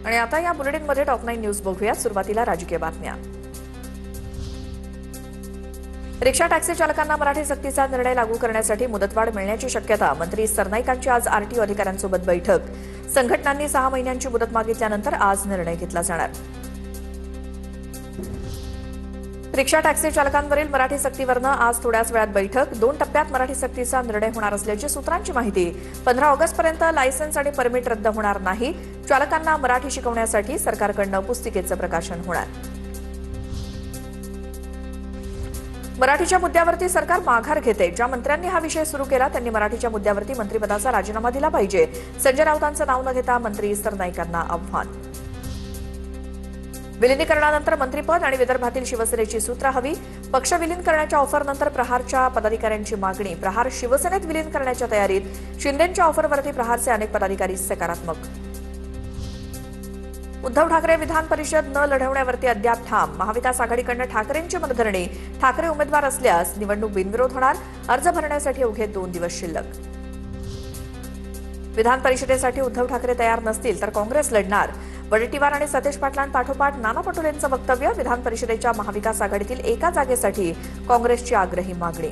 आणि आता या बुलेटिनमध्ये टॉप 9 न्यूज बघूया। सुरुवातीला राजकीय बातम्या। रिक्षा टॅक्सी चालकांना मराठी सक्तीचा निर्णय लागू करण्यासाठी मुदतवाढ मिळण्याची शक्यता। मंत्री सरनाईकांची आज आरटीओ अधिकाऱ्यांसोबत बैठक। संघटनांनी 6 महिन्यांची मुदत मागितल्यानंतर आज निर्णय घेतला जाणार। रिक्षा टॅक्सी चालकांवरील मराठी सक्तीवरनं आज थोड्याच वेळात बैठक। 2 टप्प्यात मराठी सक्तीचा निर्णय होणार असल्याची सूत्रांची माहिती। 15 ऑगस्टपर्यंत लायसन्स आणि परमिट रद्द होणार नाही। चालकांना मराठी शिकवण्यासाठी सरकारकडून पुस्तिकेचं प्रकाशन होणार। मराठीच्या मुद्द्यावरती सरकार माघार घेते। ज्या मंत्र्यांनी हा विषय सुरू केला त्यांनी मराठीच्या मुद्द्यावरती मंत्रिपदाचा राजीनामा दिला पाहिजे। संजय राऊतांचं नाव न घेता मंत्री सरनाईकांना आव्हान। विलिनीकरणानंतर मंत्रिपद आणि विदर्भातील शिवसेनेची सूत्र हवी। पक्ष विलीन करण्याच्या ऑफरनंतर प्रहारच्या पदाधिकाऱ्यांची मागणी। प्रहार शिवसेनेत विलीन करण्याच्या तयारीत। शिंदेंच्या ऑफरवरती प्रहारचे अनेक पदाधिकारी सकारात्मक। उद्धव ठाकरे विधान परिषद न लढवण्यावरती अद्याप ठाम। महाविकास आघाडीकडून ठाकरेंची मनधरणी। ठाकरे उमेदवार असल्यास निवडणूक बिनविरोध होणार। अर्ज भरण्यासाठी अवघे 2 दिवस शिल्लक। विधान परिषदेसाठी उद्धव ठाकरे तयार नसतील तर काँग्रेस लढणार। वडेट्टीवार आणि सतेज पाटलांपाठोपाठ नाना पटोलेंचं वक्तव्य। विधान परिषदेच्या महाविकास आघाडीतील एका जागेसाठी काँग्रेसची आग्रही मागणी।